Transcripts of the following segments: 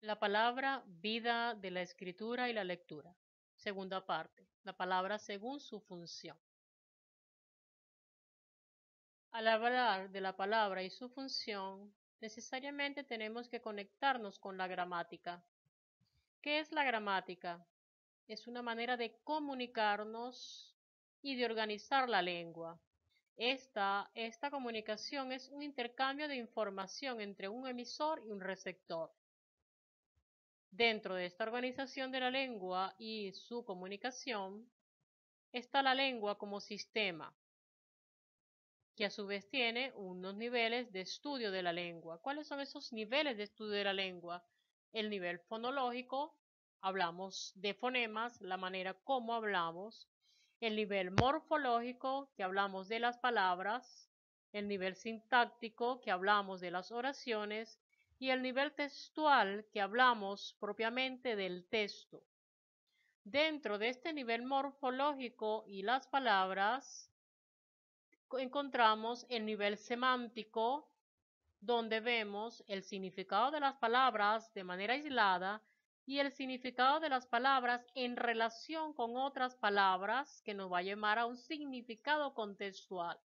La palabra vida de la escritura y la lectura. Segunda parte. La palabra según su función. Al hablar de la palabra y su función, necesariamente tenemos que conectarnos con la gramática. ¿Qué es la gramática? Es una manera de comunicarnos y de organizar la lengua. Esta comunicación es un intercambio de información entre un emisor y un receptor. Dentro de esta organización de la lengua y su comunicación está la lengua como sistema, que a su vez tiene unos niveles de estudio de la lengua. ¿Cuáles son esos niveles de estudio de la lengua? El nivel fonológico, hablamos de fonemas, la manera como hablamos. El nivel morfológico, que hablamos de las palabras. El nivel sintáctico, que hablamos de las oraciones. Y el nivel textual, que hablamos propiamente del texto. Dentro de este nivel morfológico y las palabras, encontramos el nivel semántico, donde vemos el significado de las palabras de manera aislada y el significado de las palabras en relación con otras palabras que nos va a llevar a un significado contextual.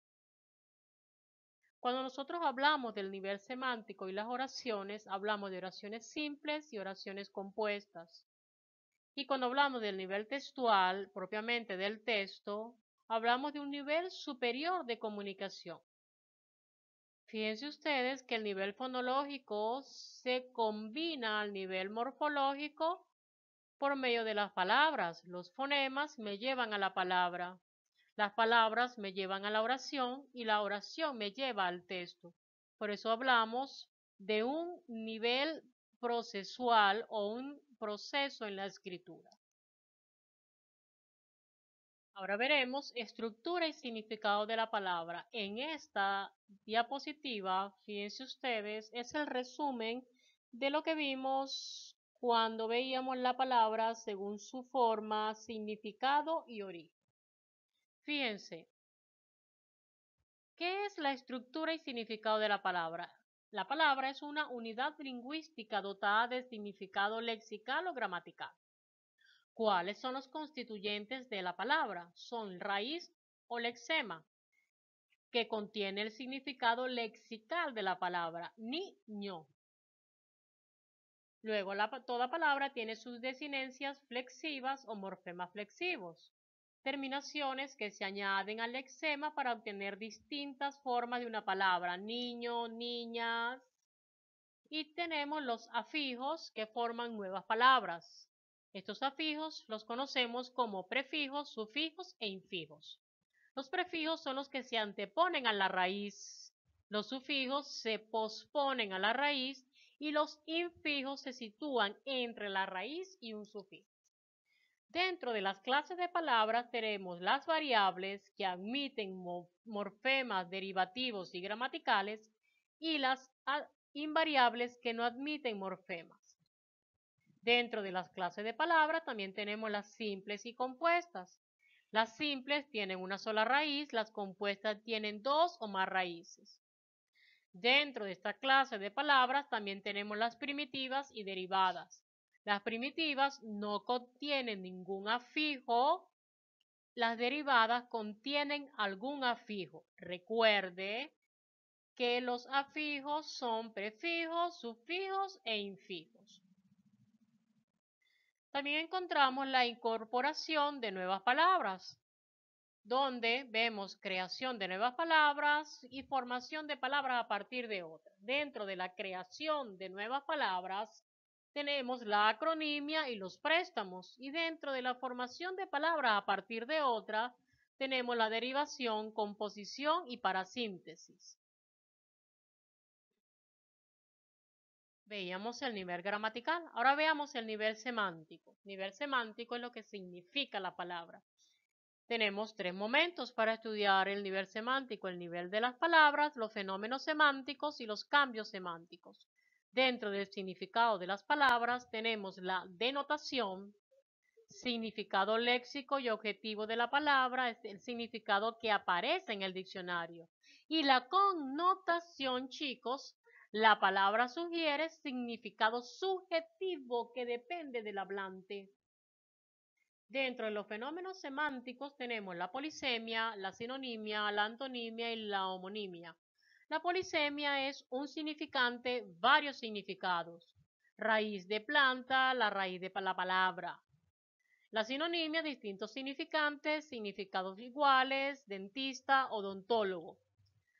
Cuando nosotros hablamos del nivel semántico y las oraciones, hablamos de oraciones simples y oraciones compuestas. Y cuando hablamos del nivel textual, propiamente del texto, hablamos de un nivel superior de comunicación. Fíjense ustedes que el nivel fonológico se combina al nivel morfológico por medio de las palabras. Los fonemas me llevan a la palabra, las palabras me llevan a la oración y la oración me lleva al texto. Por eso hablamos de un nivel procesual o un proceso en la escritura. Ahora veremos estructura y significado de la palabra. En esta diapositiva, fíjense ustedes, es el resumen de lo que vimos cuando veíamos la palabra según su forma, significado y origen. Fíjense, ¿qué es la estructura y significado de la palabra? La palabra es una unidad lingüística dotada de significado lexical o gramatical. ¿Cuáles son los constituyentes de la palabra? Son raíz o lexema, que contiene el significado lexical de la palabra, niño. Luego, toda palabra tiene sus desinencias flexivas o morfemas flexivos, terminaciones que se añaden al lexema para obtener distintas formas de una palabra, niño, niñas. Y tenemos los afijos que forman nuevas palabras. Estos afijos los conocemos como prefijos, sufijos e infijos. Los prefijos son los que se anteponen a la raíz, los sufijos se posponen a la raíz y los infijos se sitúan entre la raíz y un sufijo. Dentro de las clases de palabras tenemos las variables que admiten morfemas derivativos y gramaticales y las invariables que no admiten morfemas. Dentro de las clases de palabras también tenemos las simples y compuestas. Las simples tienen una sola raíz, las compuestas tienen dos o más raíces. Dentro de esta clase de palabras también tenemos las primitivas y derivadas. Las primitivas no contienen ningún afijo, las derivadas contienen algún afijo. Recuerde que los afijos son prefijos, sufijos e infijos. También encontramos la incorporación de nuevas palabras, donde vemos creación de nuevas palabras y formación de palabras a partir de otras. Dentro de la creación de nuevas palabras tenemos la acronimia y los préstamos, y dentro de la formación de palabras a partir de otras tenemos la derivación, composición y parasíntesis. Veíamos el nivel gramatical, ahora veamos el nivel semántico. Nivel semántico es lo que significa la palabra. Tenemos tres momentos para estudiar el nivel semántico: el nivel de las palabras, los fenómenos semánticos y los cambios semánticos. Dentro del significado de las palabras tenemos la denotación, significado léxico y objetivo de la palabra, es el significado que aparece en el diccionario. Y la connotación, chicos, La palabra sugiere significado subjetivo que depende del hablante. Dentro de los fenómenos semánticos tenemos la polisemia, la sinonimia, la antonimia y la homonimia. La polisemia es un significante, varios significados. Raíz de planta, la raíz de la palabra. La sinonimia, distintos significantes, significados iguales, dentista, odontólogo.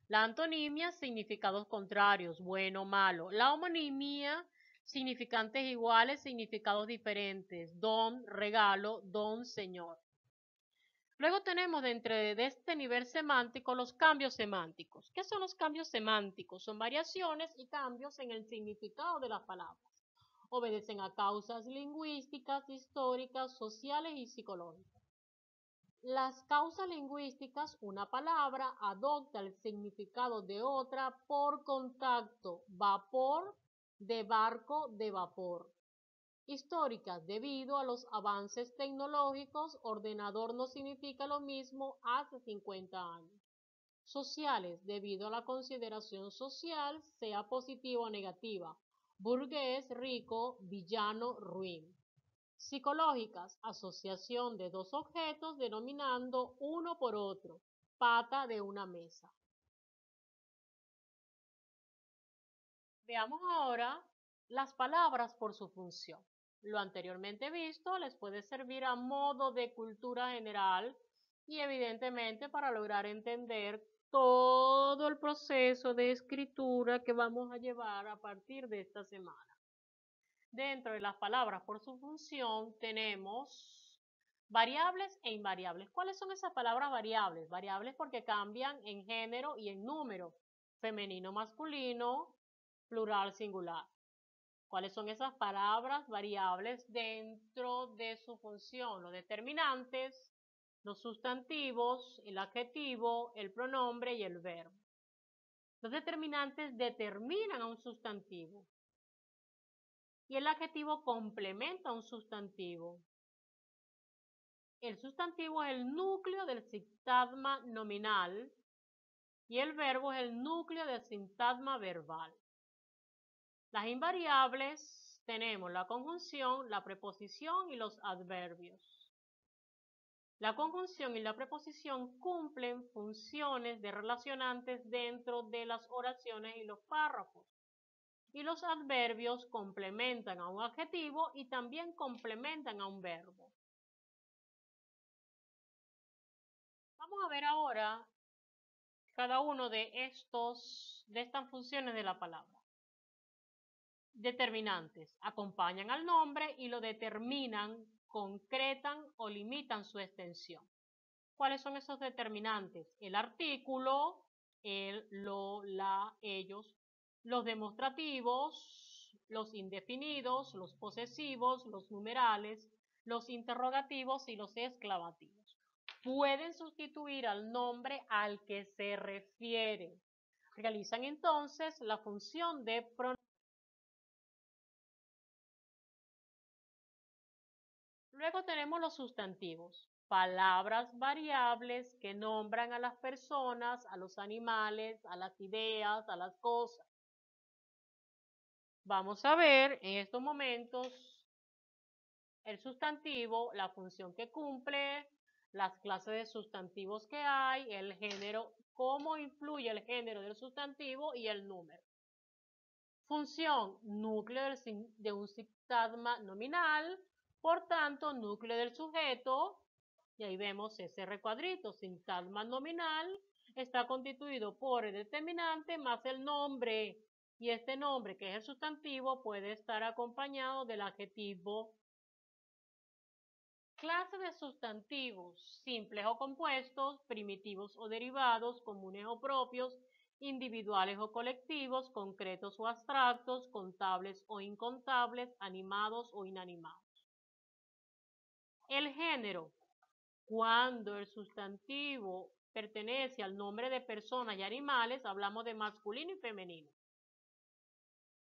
La antonimia, significados contrarios, bueno, malo. La homonimia, significantes iguales, significados diferentes, don, regalo, don, señor. Luego tenemos dentro de este nivel semántico los cambios semánticos. ¿Qué son los cambios semánticos? Son variaciones y cambios en el significado de las palabras. Obedecen a causas lingüísticas, históricas, sociales y psicológicas. Las causas lingüísticas, una palabra adopta el significado de otra por contacto, vapor de barco de vapor. Históricas, debido a los avances tecnológicos, ordenador no significa lo mismo hace 50 años. Sociales, debido a la consideración social, sea positiva o negativa. Burgués, rico, villano, ruin. Psicológicas, asociación de dos objetos denominando uno por otro, pata de una mesa. Veamos ahora las palabras por su función. Lo anteriormente visto les puede servir a modo de cultura general y evidentemente para lograr entender todo el proceso de escritura que vamos a llevar a partir de esta semana. Dentro de las palabras por su función tenemos variables e invariables. ¿Cuáles son esas palabras variables? Variables porque cambian en género y en número, femenino, masculino, plural, singular. ¿Cuáles son esas palabras variables dentro de su función? Los determinantes, los sustantivos, el adjetivo, el pronombre y el verbo. Los determinantes determinan a un sustantivo y el adjetivo complementa a un sustantivo. El sustantivo es el núcleo del sintagma nominal y el verbo es el núcleo del sintagma verbal. Las invariables tenemos la conjunción, la preposición y los adverbios. La conjunción y la preposición cumplen funciones de relacionantes dentro de las oraciones y los párrafos. Y los adverbios complementan a un adjetivo y también complementan a un verbo. Vamos a ver ahora cada uno de estas funciones de la palabra. Determinantes. Acompañan al nombre y lo determinan, concretan o limitan su extensión. ¿Cuáles son esos determinantes? El artículo, el, lo, la, ellos, los demostrativos, los indefinidos, los posesivos, los numerales, los interrogativos y los exclamativos. Pueden sustituir al nombre al que se refiere. Realizan entonces la función de pronombre. Luego tenemos los sustantivos, palabras variables que nombran a las personas, a los animales, a las ideas, a las cosas. Vamos a ver en estos momentos el sustantivo, la función que cumple, las clases de sustantivos que hay, el género, cómo influye el género del sustantivo y el número. Función, núcleo de un sintagma nominal, por tanto, núcleo del sujeto, y ahí vemos ese recuadrito, sintagma nominal, está constituido por el determinante más el nombre, y este nombre, que es el sustantivo, puede estar acompañado del adjetivo. Clase de sustantivos, simples o compuestos, primitivos o derivados, comunes o propios, individuales o colectivos, concretos o abstractos, contables o incontables, animados o inanimados. El género, cuando el sustantivo pertenece al nombre de personas y animales, hablamos de masculino y femenino.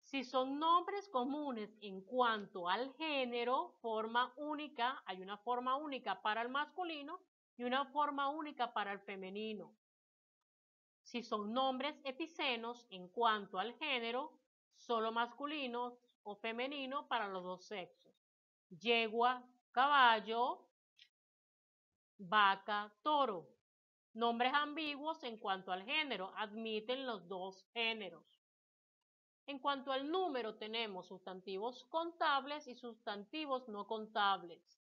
Si son nombres comunes en cuanto al género, forma única, hay una forma única para el masculino y una forma única para el femenino. Si son nombres epicenos en cuanto al género, solo masculino o femenino para los dos sexos. Yegua, caballo, vaca, toro. Nombres ambiguos en cuanto al género, admiten los dos géneros. En cuanto al número, tenemos sustantivos contables y sustantivos no contables,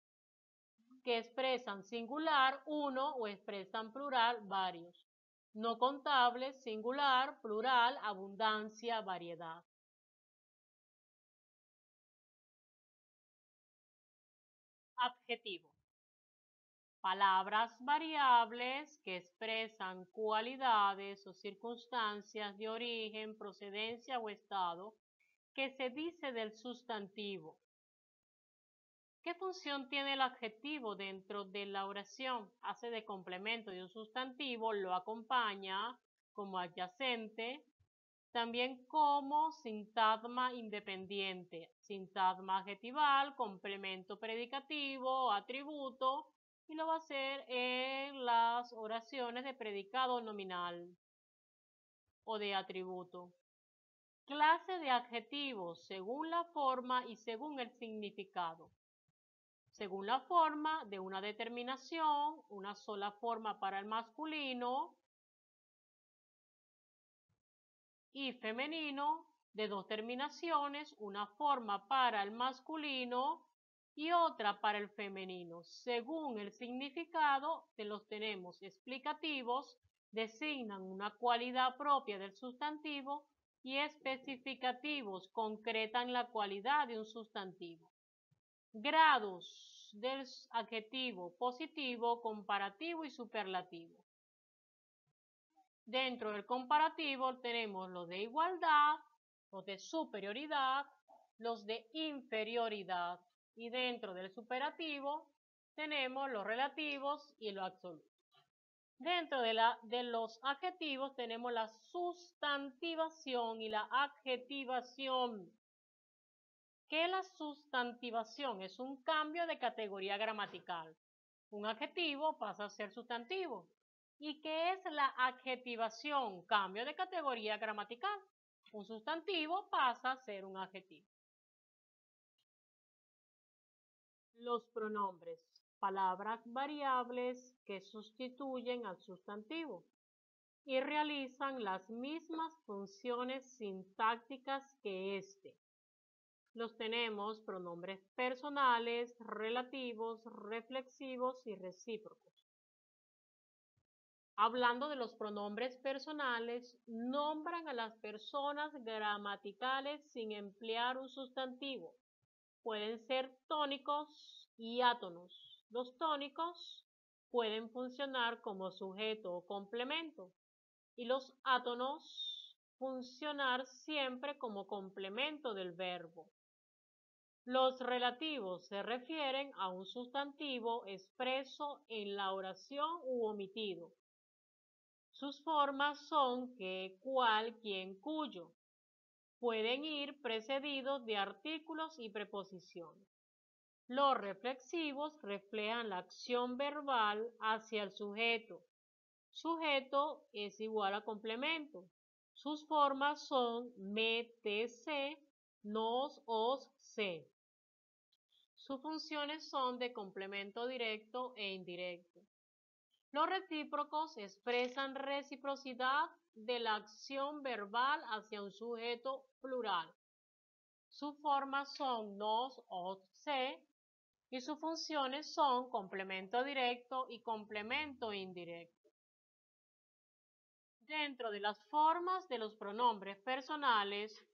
que expresan singular, uno, o expresan plural, varios. No contables, singular, plural, abundancia, variedad. Adjetivo. Palabras variables que expresan cualidades o circunstancias de origen, procedencia o estado que se dice del sustantivo. ¿Qué función tiene el adjetivo dentro de la oración? Hace de complemento de un sustantivo, lo acompaña como adyacente, también como sintagma independiente, sintagma adjetival, complemento predicativo, atributo, y lo va a hacer en las oraciones de predicado nominal o de atributo. Clase de adjetivos según la forma y según el significado. Según la forma de una determinación, una sola forma para el masculino y femenino, de dos terminaciones, una forma para el masculino y otra para el femenino. Según el significado, los tenemos explicativos, designan una cualidad propia del sustantivo, y especificativos, concretan la cualidad de un sustantivo. Grados del adjetivo: positivo, comparativo y superlativo. Dentro del comparativo tenemos los de igualdad, los de superioridad, los de inferioridad, y dentro del superlativo tenemos los relativos y los absolutos. Dentro de los adjetivos tenemos la sustantivación y la adjetivación. ¿Qué es la sustantivación? Es un cambio de categoría gramatical. Un adjetivo pasa a ser sustantivo. ¿Y qué es la adjetivación? Cambio de categoría gramatical. Un sustantivo pasa a ser un adjetivo. Los pronombres. Palabras variables que sustituyen al sustantivo y realizan las mismas funciones sintácticas que éste. Los tenemos pronombres personales, relativos, reflexivos y recíprocos. Hablando de los pronombres personales, nombran a las personas gramaticales sin emplear un sustantivo. Pueden ser tónicos y átonos. Los tónicos pueden funcionar como sujeto o complemento, y los átonos funcionar siempre como complemento del verbo. Los relativos se refieren a un sustantivo expreso en la oración u omitido. Sus formas son que, cual, quien, cuyo. Pueden ir precedidos de artículos y preposiciones. Los reflexivos reflejan la acción verbal hacia el sujeto. Sujeto es igual a complemento. Sus formas son me, te, se, nos, os, se. Sus funciones son de complemento directo e indirecto. Los recíprocos expresan reciprocidad de la acción verbal hacia un sujeto plural. Sus formas son nos, os, se, y sus funciones son complemento directo y complemento indirecto. Dentro de las formas de los pronombres personales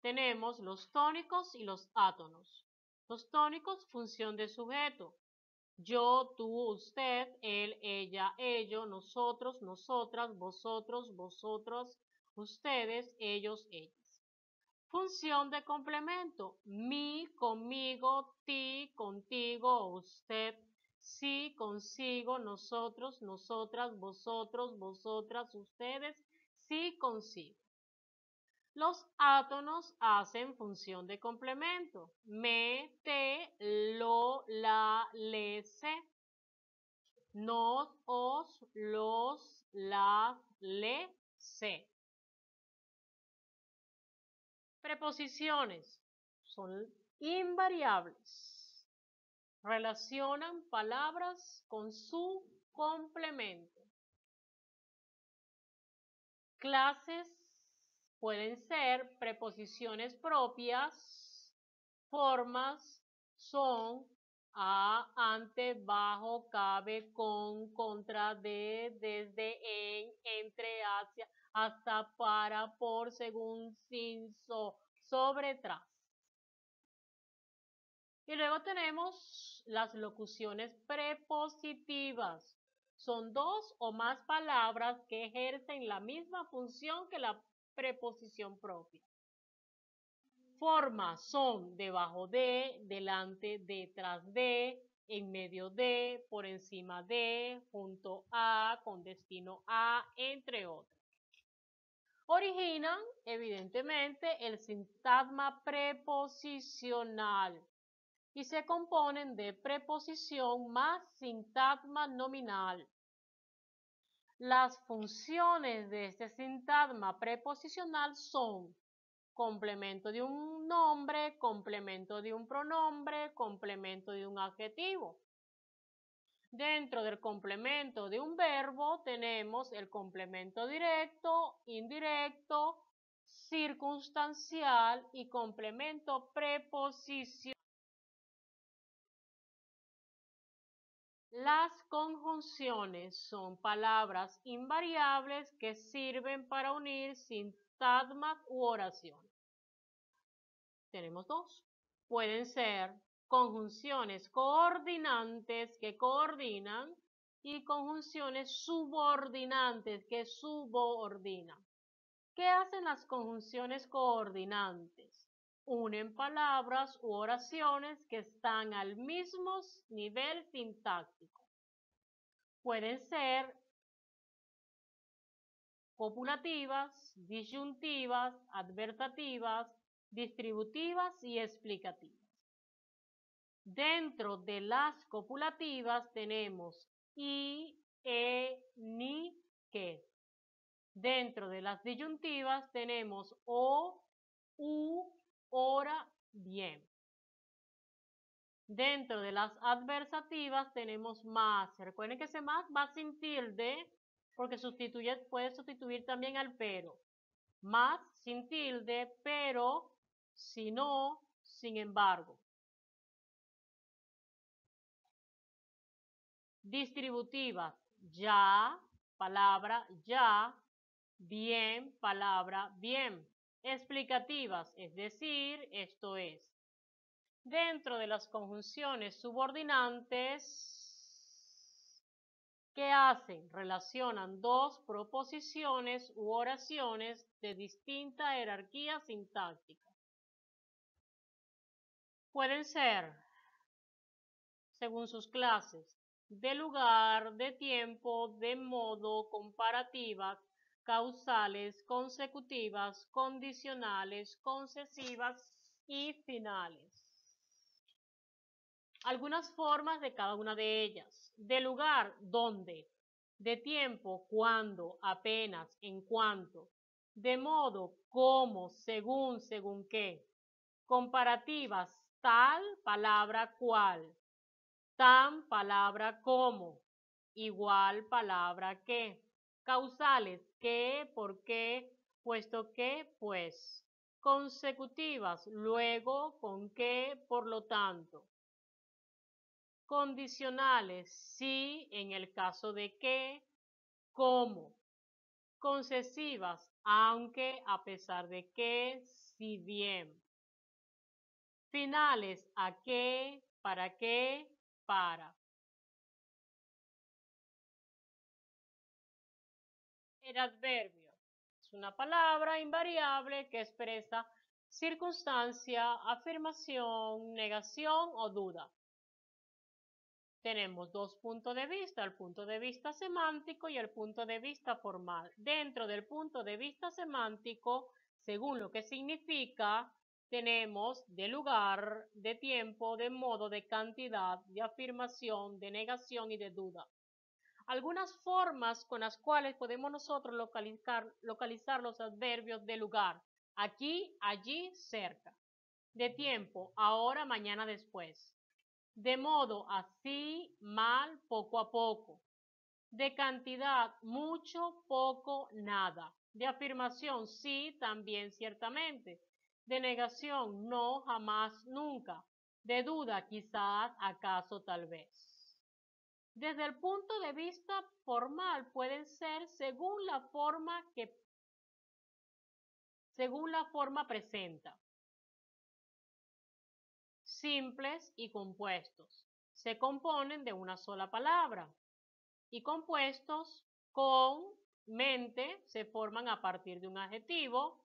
tenemos los tónicos y los átonos. Los tónicos, función de sujeto. Yo, tú, usted, él, ella, ello, nosotros, nosotras, vosotros, vosotras, ustedes, ellos, ellas. Función de complemento: mi, conmigo, ti, contigo, usted, sí, consigo, nosotros, nosotras, vosotros, vosotras, ustedes, sí, consigo. Los átonos hacen función de complemento: me, te, lo, la, le, se. Nos, os, los, las, le, se. Preposiciones son invariables. Relacionan palabras con su complemento. Clases pueden ser preposiciones propias, formas son a, ante, bajo, cabe, con, contra, de, desde, en, entre, hacia, hasta, para, por, según, sin, sobre, tras. Y luego tenemos las locuciones prepositivas. Son dos o más palabras que ejercen la misma función que la preposición propia. Formas son debajo de, delante, detrás de, en medio de, por encima de, junto a, con destino a, entre otras. Originan, evidentemente, el sintagma preposicional y se componen de preposición más sintagma nominal. Las funciones de este sintagma preposicional son complemento de un nombre, complemento de un pronombre, complemento de un adjetivo. Dentro del complemento de un verbo tenemos el complemento directo, indirecto, circunstancial y complemento preposicional. Las conjunciones son palabras invariables que sirven para unir sintagmas u oraciones. Tenemos dos. Pueden ser conjunciones coordinantes que coordinan y conjunciones subordinantes que subordinan. ¿Qué hacen las conjunciones coordinantes? Unen palabras u oraciones que están al mismo nivel sintáctico. Pueden ser copulativas, disyuntivas, adversativas, distributivas y explicativas. Dentro de las copulativas tenemos y, ni, que. Dentro de las disyuntivas tenemos o, u, ora, bien. Dentro de las adversativas tenemos más. Recuerden que ese más va sin tilde porque puede sustituir también al pero. Más sin tilde, pero, si no, sin embargo. Distributivas, ya, palabra ya, bien, palabra bien. Explicativas, es decir, esto es. Dentro de las conjunciones subordinantes, ¿qué hacen? Relacionan dos proposiciones u oraciones de distinta jerarquía sintáctica. Pueden ser, según sus clases, de lugar, de tiempo, de modo, comparativas, causales, consecutivas, condicionales, concesivas y finales. Algunas formas de cada una de ellas. De lugar, ¿dónde? De tiempo, ¿cuándo? Apenas, en cuanto. De modo, ¿cómo? Según, según qué. Comparativas, tal, palabra, cual. Tan, palabra, como. Igual, palabra, que. Causales, qué, por qué, puesto que, pues. Consecutivas, luego, con qué, por lo tanto. Condicionales, sí, en el caso de que, como. Concesivas, aunque, a pesar de que, si bien. Finales, a qué, para. El adverbio es una palabra invariable que expresa circunstancia, afirmación, negación o duda. Tenemos dos puntos de vista, el punto de vista semántico y el punto de vista formal. Dentro del punto de vista semántico, según lo que significa, tenemos de lugar, de tiempo, de modo, de cantidad, de afirmación, de negación y de duda. Algunas formas con las cuales podemos nosotros localizar los adverbios de lugar. aquí, allí, cerca. De tiempo, ahora, mañana, después. De modo, así, mal, poco a poco. De cantidad, mucho, poco, nada. De afirmación, sí, también, ciertamente. De negación, no, jamás, nunca. De duda, quizás, acaso, tal vez. Desde el punto de vista formal, pueden ser según la forma presenta. Simples y compuestos. Se componen de una sola palabra. Y compuestos con mente se forman a partir de un adjetivo,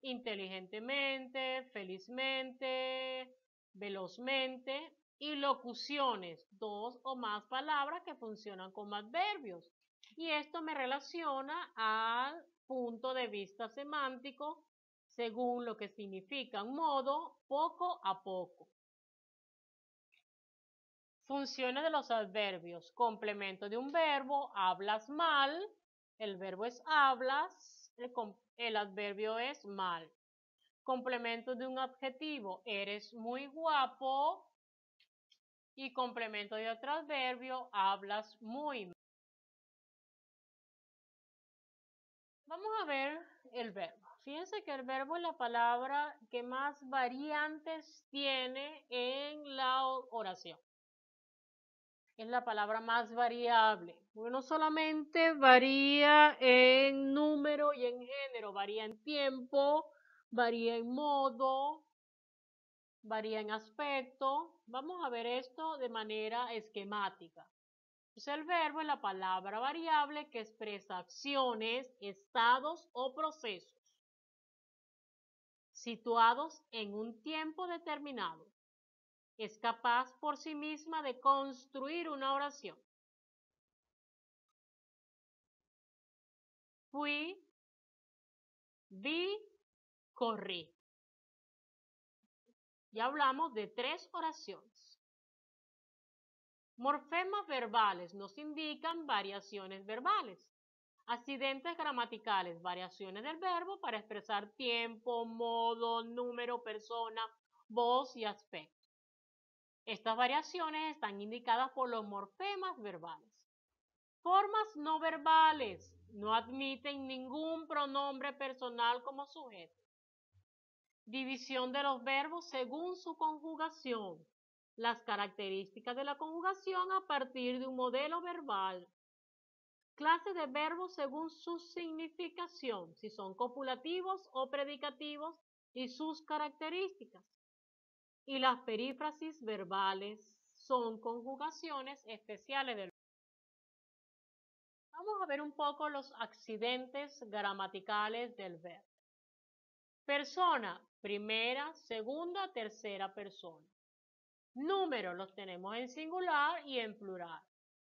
inteligentemente, felizmente, velozmente, y locuciones, dos o más palabras que funcionan como adverbios. Y esto me relaciona al punto de vista semántico según lo que significa un modo, poco a poco. Funciones de los adverbios. Complemento de un verbo, hablas mal. El verbo es hablas, el adverbio es mal. Complemento de un adjetivo, eres muy guapo. Y complemento de otro adverbio, hablas muy mal. Vamos a ver el verbo. Fíjense que el verbo es la palabra que más variantes tiene en la oración. Es la palabra más variable. No solamente varía en número y en género, varía en tiempo, varía en modo, varía en aspecto. Vamos a ver esto de manera esquemática. Entonces el verbo es la palabra variable que expresa acciones, estados o procesos situados en un tiempo determinado. Es capaz por sí misma de construir una oración. Fui, vi, corrí. Ya hablamos de 3 oraciones. Morfemas verbales nos indican variaciones verbales. Accidentes gramaticales, variaciones del verbo para expresar tiempo, modo, número, persona, voz y aspecto. Estas variaciones están indicadas por los morfemas verbales. Formas no verbales no admiten ningún pronombre personal como sujeto. División de los verbos según su conjugación. Las características de la conjugación a partir de un modelo verbal. Clase de verbos según su significación, si son copulativos o predicativos y sus características. Y las perífrasis verbales son conjugaciones especiales del verbo. Vamos a ver un poco los accidentes gramaticales del verbo. Persona, primera, segunda, tercera persona. Números los tenemos en singular y en plural.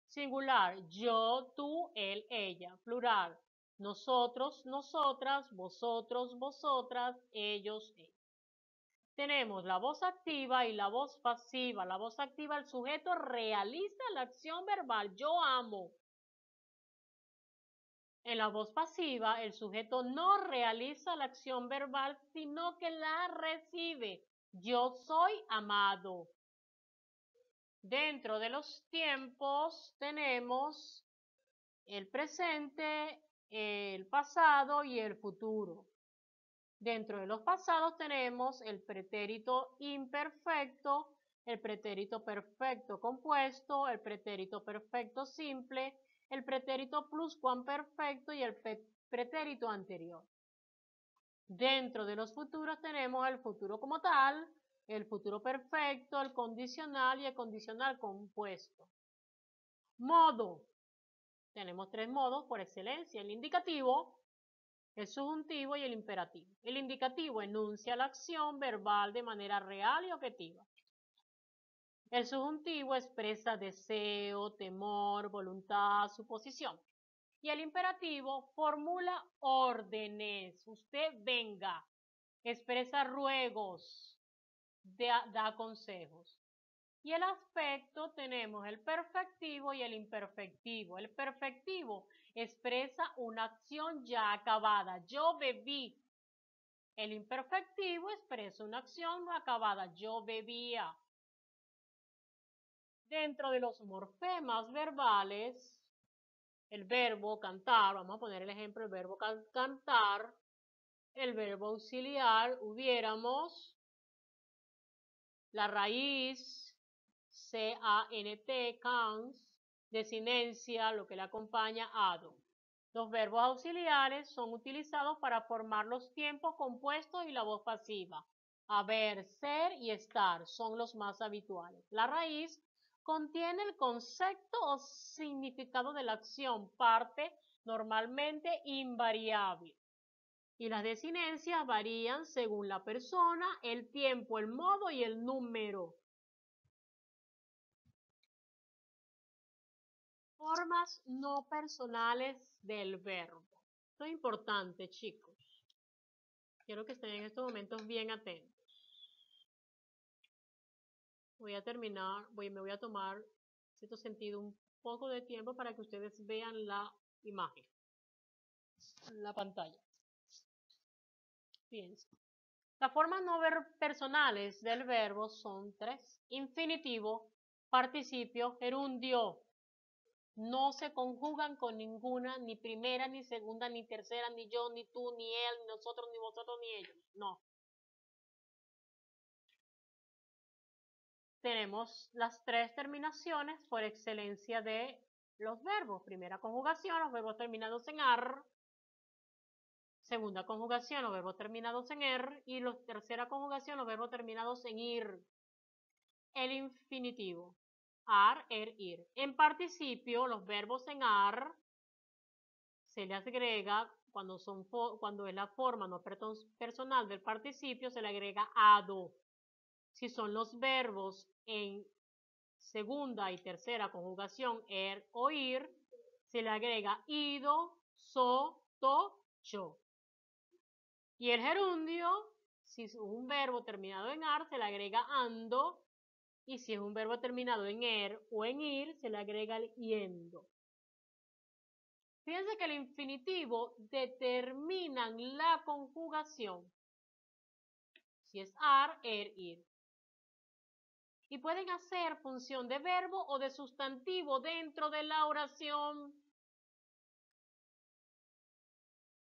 Singular, yo, tú, él, ella. Plural, nosotros, nosotras, vosotros, vosotras, ellos, ellas. Tenemos la voz activa y la voz pasiva. La voz activa, el sujeto realiza la acción verbal, yo amo. En la voz pasiva, el sujeto no realiza la acción verbal, sino que la recibe. Yo soy amado. Dentro de los tiempos tenemos el presente, el pasado y el futuro. Dentro de los pasados tenemos el pretérito imperfecto, el pretérito perfecto compuesto, el pretérito perfecto simple, el pretérito pluscuamperfecto y el pretérito anterior. Dentro de los futuros tenemos el futuro como tal, el futuro perfecto, el condicional y el condicional compuesto. Modo. Tenemos 3 modos por excelencia: el indicativo, el subjuntivo y el imperativo. El indicativo enuncia la acción verbal de manera real y objetiva. El subjuntivo expresa deseo, temor, voluntad, suposición. Y el imperativo formula órdenes. Usted venga. Expresa ruegos, da consejos. Y el aspecto tenemos el perfectivo y el imperfectivo. El perfectivo expresa una acción ya acabada. Yo bebí. El imperfectivo expresa una acción no acabada. Yo bebía. Dentro de los morfemas verbales, el verbo cantar, vamos a poner el ejemplo, el verbo cantar, el verbo auxiliar, hubiéramos, la raíz, C-A-N-T, cans, desinencia, lo que le acompaña, ado. Los verbos auxiliares son utilizados para formar los tiempos compuestos y la voz pasiva. Haber, ser y estar son los más habituales. La raíz contiene el concepto o significado de la acción, parte normalmente invariable. Y las desinencias varían según la persona, el tiempo, el modo y el número. Formas no personales del verbo. Esto es importante, chicos. Quiero que estén en estos momentos bien atentos. Voy a terminar, me voy a tomar, en cierto sentido, un poco de tiempo para que ustedes vean la imagen, la pantalla. Fíjense. Las formas no personales del verbo son 3. Infinitivo, participio, gerundio. No se conjugan con ninguna, ni primera, ni segunda, ni tercera, ni yo, ni tú, ni él, ni nosotros, ni vosotros, ni ellos. No. Tenemos las 3 terminaciones por excelencia de los verbos. Primera conjugación, los verbos terminados en ar. Segunda conjugación, los verbos terminados en er. Y la tercera conjugación, los verbos terminados en ir. El infinitivo. Ar, er, ir. En participio, los verbos en ar se le agrega, cuando es la forma no personal del participio, se le agrega ado. Si son los verbos en segunda y tercera conjugación, er o ir, se le agrega ido, so, to, yo. Y el gerundio, si es un verbo terminado en ar, se le agrega ando, y si es un verbo terminado en er o en ir, se le agrega el yendo. Fíjense que el infinitivo determina la conjugación. Si es ar, er, ir. Y pueden hacer función de verbo o de sustantivo dentro de la oración.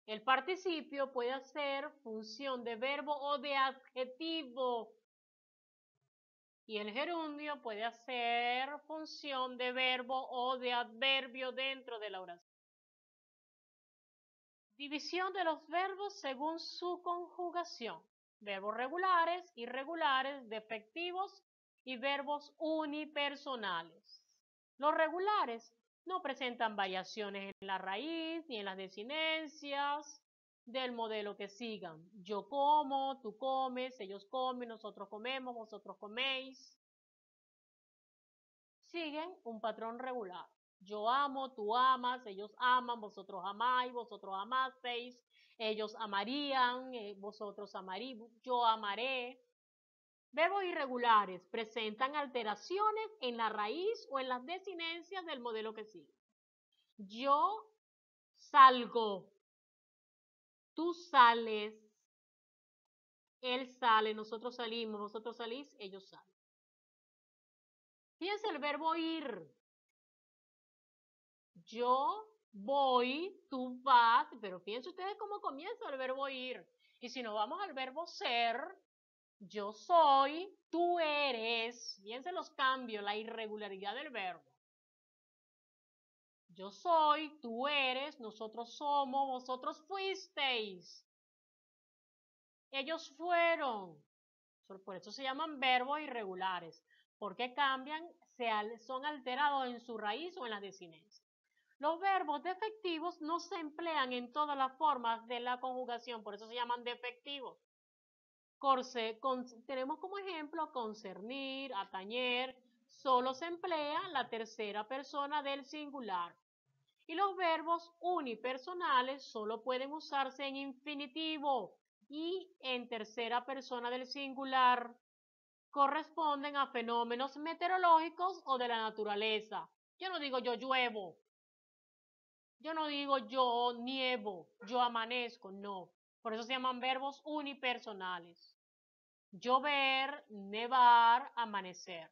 El participio puede hacer función de verbo o de adjetivo. Y el gerundio puede hacer función de verbo o de adverbio dentro de la oración. División de los verbos según su conjugación. Verbos regulares, irregulares, defectivos y verbos unipersonales. Los regulares no presentan variaciones en la raíz ni en las desinencias del modelo que sigan. Yo como, tú comes, ellos comen, nosotros comemos, vosotros coméis. Siguen un patrón regular. Yo amo, tú amas, ellos aman, vosotros amáis, vosotros amasteis, ellos amarían, vosotros amaréis, yo amaré. Verbos irregulares presentan alteraciones en la raíz o en las desinencias del modelo que sigue. Yo salgo, tú sales, él sale, nosotros salimos, vosotros salís, ellos salen. Fíjense el verbo ir. Yo voy, tú vas, pero fíjense ustedes cómo comienza el verbo ir. Y si nos vamos al verbo ser, yo soy, tú eres. Fíjense los cambios, la irregularidad del verbo. Yo soy, tú eres, nosotros somos, vosotros fuisteis. Ellos fueron. Por eso se llaman verbos irregulares, porque cambian, son alterados en su raíz o en la desinencia. Los verbos defectivos no se emplean en todas las formas de la conjugación, por eso se llaman defectivos. Tenemos como ejemplo concernir, atañer, solo se emplea la tercera persona del singular. Y los verbos unipersonales solo pueden usarse en infinitivo y en tercera persona del singular. Corresponden a fenómenos meteorológicos o de la naturaleza. Yo no digo yo lluevo. Yo no digo yo nievo, yo amanezco, no. Por eso se llaman verbos unipersonales. Llover, nevar, amanecer.